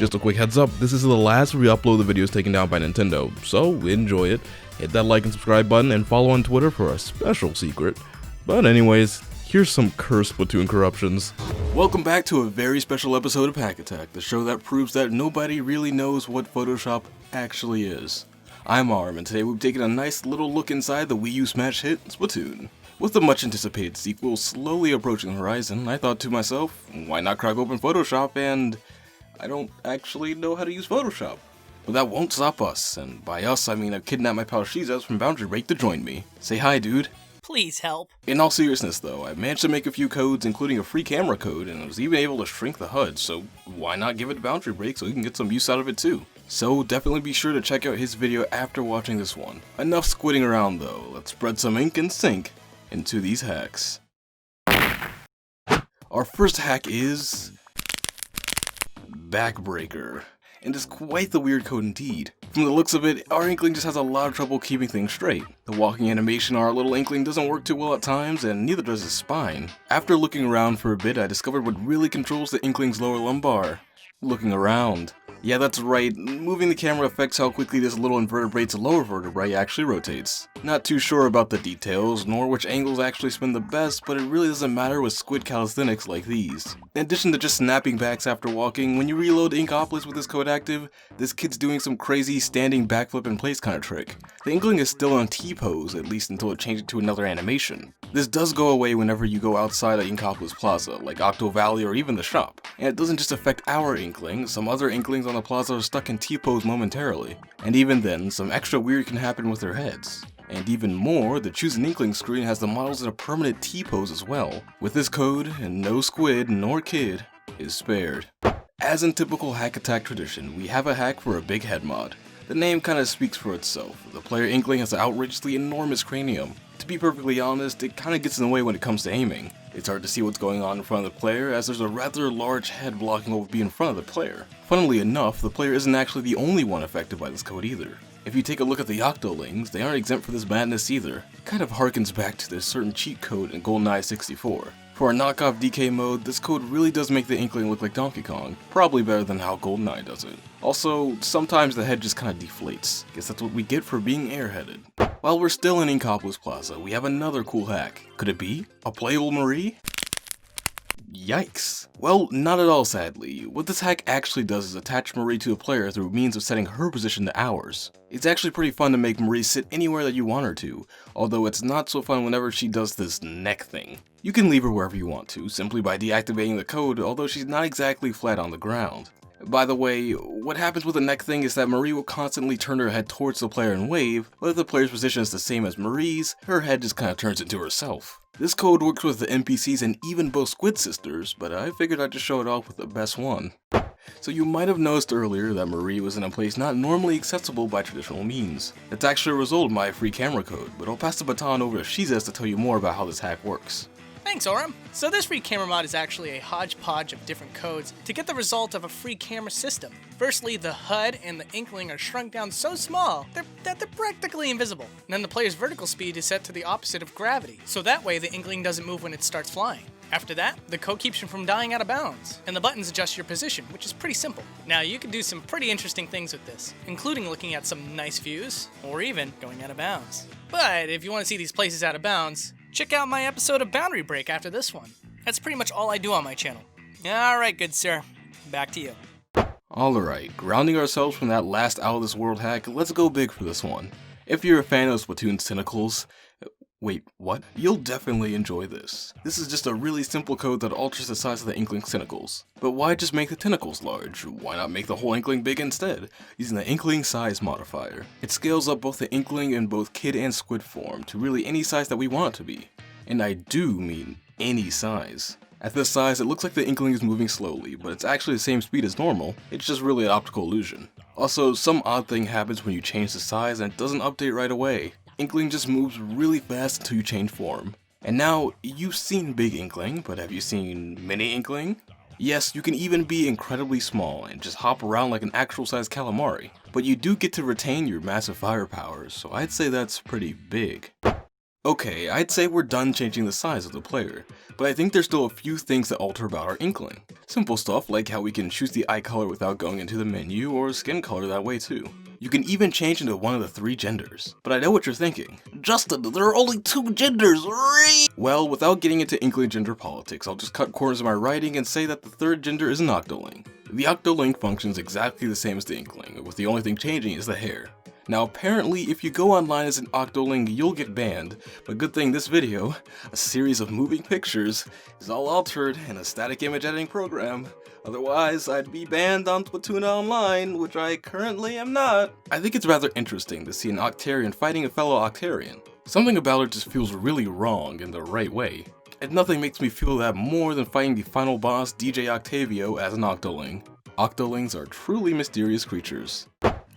Just a quick heads up, this is the last re-upload the videos taken down by Nintendo, so enjoy it, hit that like and subscribe button, and follow on Twitter for a special secret. But anyways, here's some cursed Splatoon corruptions. Welcome back to a very special episode of Hack Attack, the show that proves that nobody really knows what Photoshop actually is. I'm Aurum, and today we've taken a nice little look inside the Wii U smash hit, Splatoon. With the much anticipated sequel slowly approaching the horizon, I thought to myself, why not crack open Photoshop, and I don't actually know how to use Photoshop. But that won't stop us, and by us I mean I've kidnapped my pal Shizas from Boundary Break to join me. Say hi, dude. Please help. In all seriousness though, I managed to make a few codes, including a free camera code, and I was even able to shrink the HUD, so why not give it a Boundary Break so we can get some use out of it too. So definitely be sure to check out his video after watching this one. Enough squidding around though, let's spread some ink and sink into these hacks. Our first hack is Backbreaker, and it's quite the weird code indeed. From the looks of it, our Inkling just has a lot of trouble keeping things straight. The walking animation on our little Inkling doesn't work too well at times, and neither does his spine. After looking around for a bit, I discovered what really controls the Inkling's lower lumbar. Looking around. Yeah, that's right, moving the camera affects how quickly this little invertebrate's lower vertebrae actually rotates. Not too sure about the details, nor which angles actually spin the best, but it really doesn't matter with squid calisthenics like these. In addition to just snapping backs after walking, when you reload Inkopolis with this code active, this kid's doing some crazy standing backflip in place kind of trick. The Inkling is still on T-pose, at least until it changes to another animation. This does go away whenever you go outside of Inkopolis Plaza, like Octo Valley or even the shop. And it doesn't just affect our Inkling, some other Inklings on the plaza are stuck in T-pose momentarily. And even then, some extra weird can happen with their heads. And even more, the Choose an Inkling screen has the models in a permanent T-pose as well. With this code, and no squid nor kid is spared. As in typical hack attack tradition, we have a hack for a big head mod. The name kinda speaks for itself. The player Inkling has an outrageously enormous cranium. To be perfectly honest, it kinda gets in the way when it comes to aiming. It's hard to see what's going on in front of the player, as there's a rather large head blocking what would be in front of the player. Funnily enough, the player isn't actually the only one affected by this code either. If you take a look at the Octolings, they aren't exempt for this madness either. It kind of harkens back to this certain cheat code in GoldenEye 64. For a knockoff DK mode, this code really does make the Inkling look like Donkey Kong, probably better than how GoldenEye does it. Also, sometimes the head just kinda deflates. Guess that's what we get for being airheaded. While we're still in Inkopolis Plaza, we have another cool hack. Could it be a playable Marie? Yikes. Well, not at all sadly. What this hack actually does is attach Marie to a player through means of setting her position to ours. It's actually pretty fun to make Marie sit anywhere that you want her to, although it's not so fun whenever she does this neck thing. You can leave her wherever you want to, simply by deactivating the code, although she's not exactly flat on the ground. By the way, what happens with the neck thing is that Marie will constantly turn her head towards the player and wave, but if the player's position is the same as Marie's, her head just kinda turns into herself. This code works with the NPCs and even both Squid sisters, but I figured I'd just show it off with the best one. So you might have noticed earlier that Marie was in a place not normally accessible by traditional means. It's actually a result of my free camera code, but I'll pass the baton over to Shizas to tell you more about how this hack works. Thanks, Aurum. So this free camera mod is actually a hodgepodge of different codes to get the result of a free camera system. Firstly, the HUD and the Inkling are shrunk down so small that they're practically invisible. And then the player's vertical speed is set to the opposite of gravity, so that way the Inkling doesn't move when it starts flying. After that, the code keeps you from dying out of bounds, and the buttons adjust your position, which is pretty simple. Now you can do some pretty interesting things with this, including looking at some nice views, or even going out of bounds. But if you want to see these places out of bounds, check out my episode of Boundary Break after this one. That's pretty much all I do on my channel. Alright, good sir. Back to you. Alright, grounding ourselves from that last out of this world hack, let's go big for this one. If you're a fan of Splatoon's Tentacles, wait, what? You'll definitely enjoy this. This is just a really simple code that alters the size of the Inkling's tentacles. But why just make the tentacles large? Why not make the whole Inkling big instead, using the Inkling size modifier? It scales up both the Inkling in both kid and squid form to really any size that we want it to be. And I do mean any size. At this size, it looks like the Inkling is moving slowly, but it's actually the same speed as normal. It's just really an optical illusion. Also, some odd thing happens when you change the size and it doesn't update right away. Inkling just moves really fast until you change form. And now, you've seen Big Inkling, but have you seen Mini Inkling? Yes, you can even be incredibly small and just hop around like an actual sized calamari. But you do get to retain your massive fire powers, so I'd say that's pretty big. Okay, I'd say we're done changing the size of the player, but I think there's still a few things that alter about our Inkling. Simple stuff like how we can choose the eye color without going into the menu, or skin color that way too. You can even change into one of the 3 genders. But I know what you're thinking. Justin, there are only 2 genders, right? Well, without getting into Inkling gender politics, I'll just cut corners of my writing and say that the 3rd gender is an Octoling. The Octoling functions exactly the same as the Inkling, with the only thing changing is the hair. Now apparently, if you go online as an Octoling, you'll get banned, but good thing this video, a series of moving pictures, is all altered in a static image editing program. Otherwise, I'd be banned on Splatoon Online, which I currently am not. I think it's rather interesting to see an Octarian fighting a fellow Octarian. Something about it just feels really wrong in the right way. And nothing makes me feel that more than fighting the final boss, DJ Octavio, as an Octoling. Octolings are truly mysterious creatures.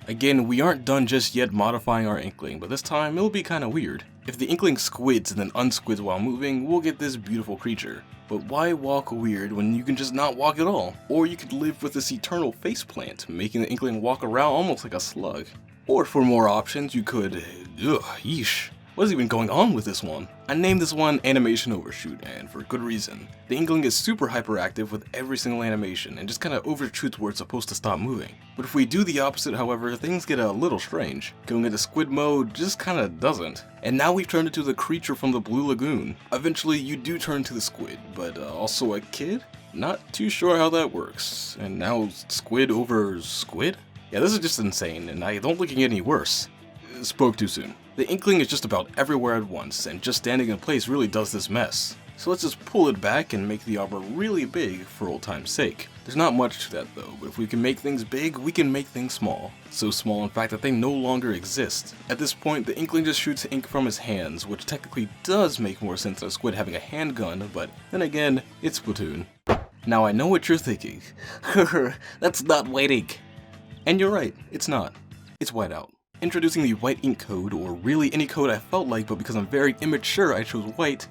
Again, we aren't done just yet modifying our Inkling, but this time it'll be kinda weird. If the Inkling squids and then unsquids while moving, we'll get this beautiful creature. But why walk weird when you can just not walk at all? Or you could live with this eternal faceplant, making the Inkling walk around almost like a slug. Or for more options, you could... yeesh. What is even going on with this one? I named this one Animation Overshoot, and for good reason. The Inkling is super hyperactive with every single animation, and just kinda overshoots where it's supposed to stop moving. But if we do the opposite, however, things get a little strange. Going into squid mode just kinda doesn't. And now we've turned into the creature from the Blue Lagoon. Eventually, you do turn to the squid, but also a kid? Not too sure how that works. And now squid over squid? Yeah, this is just insane, and I don't think it can get any worse. Spoke too soon. The Inkling is just about everywhere at once, and just standing in place really does this mess. So let's just pull it back and make the armor really big for old time's sake. There's not much to that though, but if we can make things big, we can make things small. So small in fact that they no longer exist. At this point, the Inkling just shoots ink from his hands, which technically does make more sense than a squid having a handgun, but then again, it's Splatoon. Now I know what you're thinking. That's not white ink. And you're right, it's not. It's whiteout. Introducing the white ink code, or really any code I felt like, but because I'm very immature I chose white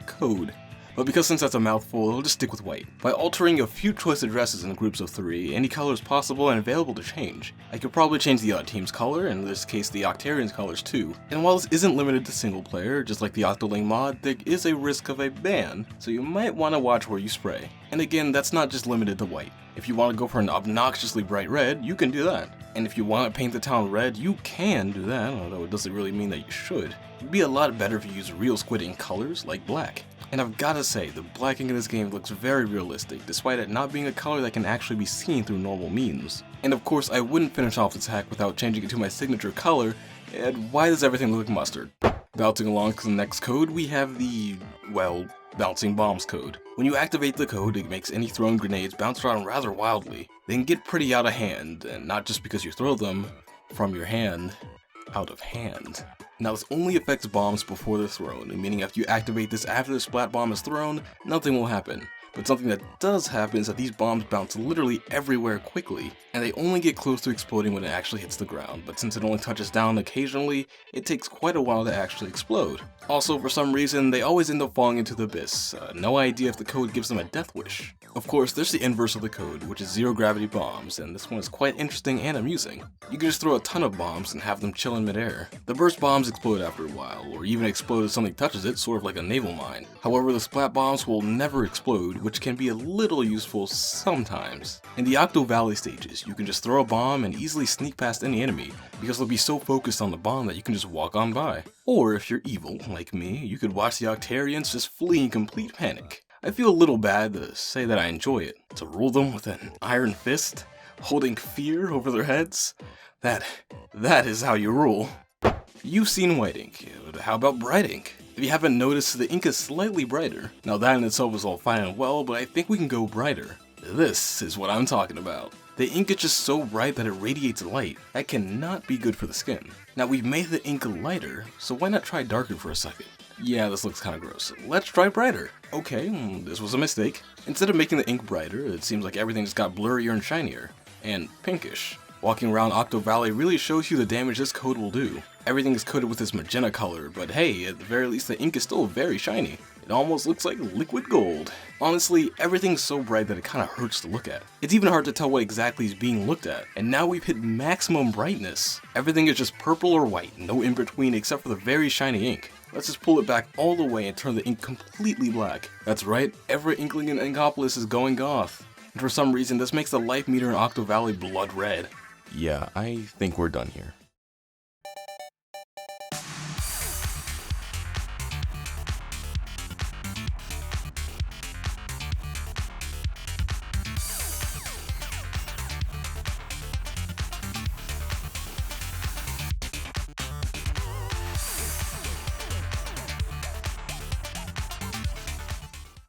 code. But because since that's a mouthful, I'll just stick with white. By altering a few choice addresses in groups of 3, any color is possible and available to change. I could probably change the team's color, and in this case the Octarian's colors too. And while this isn't limited to single player, just like the Octoling mod, there is a risk of a ban, so you might want to watch where you spray. And again, that's not just limited to white. If you want to go for an obnoxiously bright red, you can do that. And if you want to paint the town red, you can do that, although it doesn't really mean that you should. It'd be a lot better if you use real squid ink colors, like black. And I've gotta say, the black ink in this game looks very realistic, despite it not being a color that can actually be seen through normal means. And of course, I wouldn't finish off this hack without changing it to my signature color, and why does everything look like mustard? Bouncing along to the next code, we have the, well, bouncing bombs code. When you activate the code, it makes any thrown grenades bounce around rather wildly. They can get pretty out of hand, and not just because you throw them from your hand, out of hand. Now this only affects bombs before they're thrown, meaning if you activate this after the splat bomb is thrown, nothing will happen. But something that does happen is that these bombs bounce literally everywhere quickly, and they only get close to exploding when it actually hits the ground, but since it only touches down occasionally, it takes quite a while to actually explode. Also, for some reason, they always end up falling into the abyss. No idea if the code gives them a death wish. Of course, there's the inverse of the code, which is zero gravity bombs, and this one is quite interesting and amusing. You can just throw a ton of bombs and have them chill in midair. The burst bombs explode after a while, or even explode if something touches it, sort of like a naval mine. However, the splat bombs will never explode, which can be a little useful sometimes. In the Octo Valley stages, you can just throw a bomb and easily sneak past any enemy, because they'll be so focused on the bomb that you can just walk on by. Or if you're evil, like me, you could watch the Octarians just flee in complete panic. I feel a little bad to say that I enjoy it. To rule them with an iron fist, holding fear over their heads, that is how you rule. You've seen white ink, how about bright ink? If you haven't noticed, the ink is slightly brighter. Now that in itself is all fine and well, but I think we can go brighter. This is what I'm talking about. The ink is just so bright that it radiates light. That cannot be good for the skin. Now we've made the ink lighter, so why not try darker for a second? Yeah, this looks kinda gross. Let's try brighter. Okay, this was a mistake. Instead of making the ink brighter, it seems like everything just got blurrier and shinier. And pinkish. Walking around Octo Valley really shows you the damage this code will do. Everything is coated with this magenta color, but hey, at the very least the ink is still very shiny. It almost looks like liquid gold. Honestly, everything's so bright that it kinda hurts to look at. It's even hard to tell what exactly is being looked at. And now we've hit maximum brightness. Everything is just purple or white, no in between except for the very shiny ink. Let's just pull it back all the way and turn the ink completely black. That's right, every Inkling in Inkopolis is going goth. And for some reason, this makes the life meter in Octo Valley blood red. Yeah, I think we're done here.